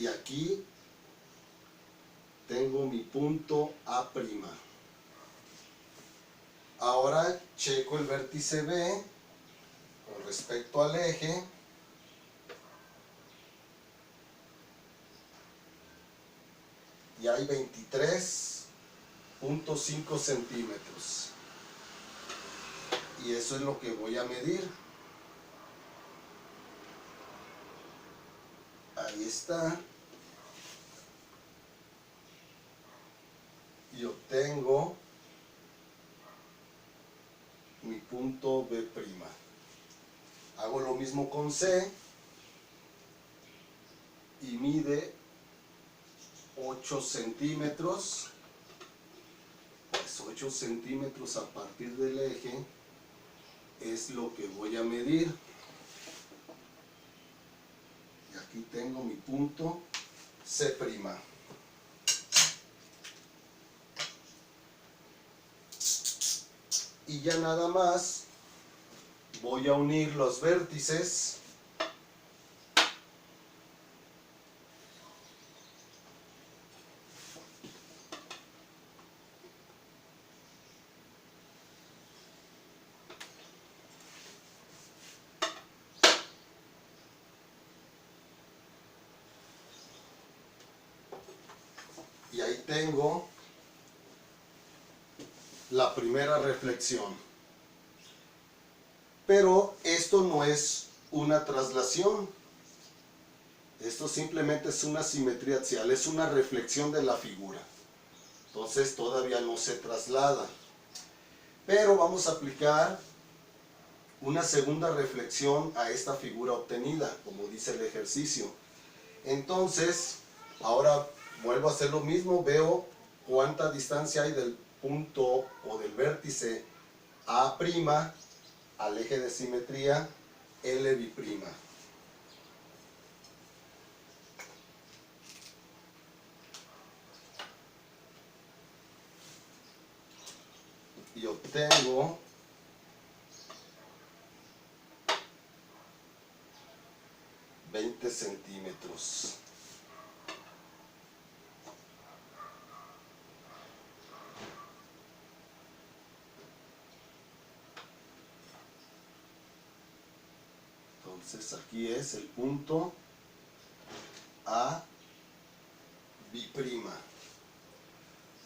y aquí tengo mi punto A'. Ahora checo el vértice B con respecto al eje. Y hay 23.5 centímetros. Y eso es lo que voy a medir. Ahí está. Y obtengo mi punto B'. Hago lo mismo con C y mide 8 centímetros. Pues 8 centímetros a partir del eje es lo que voy a medir. Y aquí tengo mi punto C'. Y ya nada más voy a unir los vértices y ahí tengo la primera reflexión. Pero esto no es una traslación. Esto simplemente es una simetría axial, es una reflexión de la figura. Entonces todavía no se traslada. Pero vamos a aplicar una segunda reflexión a esta figura obtenida, como dice el ejercicio. Entonces, ahora vuelvo a hacer lo mismo, veo cuánta distancia hay del punto o del vértice A' al eje de simetría L'. Y obtengo centímetros. Entonces aquí es el punto A'.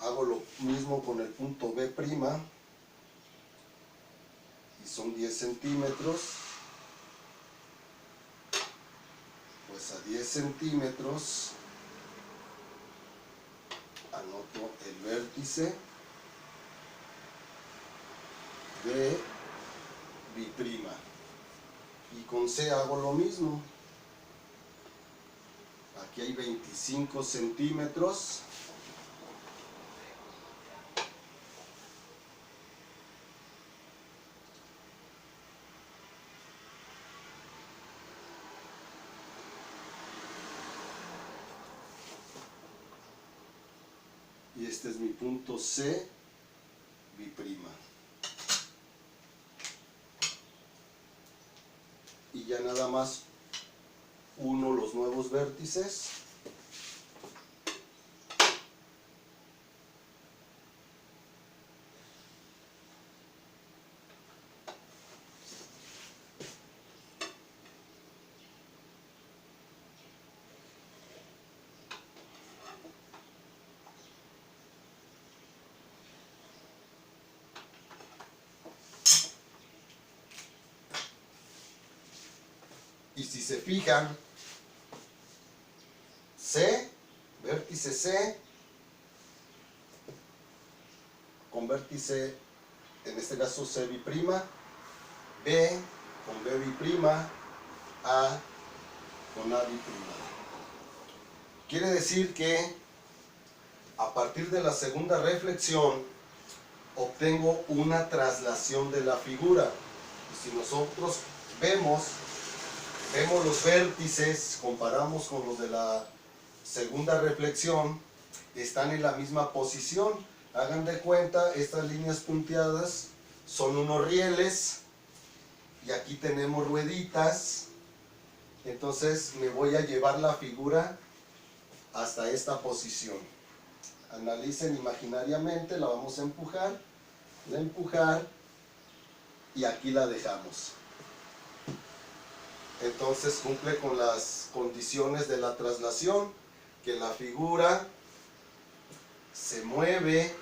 Hago lo mismo con el punto B' y son 10 centímetros. Pues a 10 centímetros anoto el vértice de B'. Y con C hago lo mismo. Aquí hay 25 centímetros. Y este es mi punto C'. Y ya nada más uno los nuevos vértices. Y si se fijan, C, vértice C, con vértice, en este caso C', B con B', A con A'. Quiere decir que a partir de la segunda reflexión obtengo una traslación de la figura. Y si nosotros vemos los vértices, comparamos con los de la segunda reflexión, están en la misma posición. Hagan de cuenta, estas líneas punteadas son unos rieles y aquí tenemos rueditas. Entonces me voy a llevar la figura hasta esta posición. Analicen imaginariamente, la vamos a empujar, y aquí la dejamos. Entonces cumple con las condiciones de la traslación, que la figura se mueve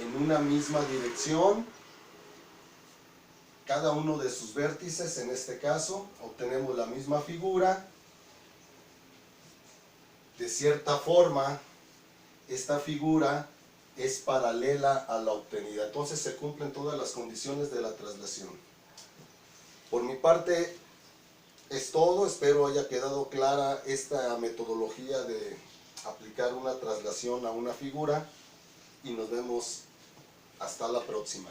en una misma dirección, cada uno de sus vértices. En este caso obtenemos la misma figura. De cierta forma, esta figura es paralela a la obtenida, entonces se cumplen todas las condiciones de la traslación. Por mi parte es todo, espero haya quedado clara esta metodología de aplicar una traslación a una figura, y nos vemos hasta la próxima.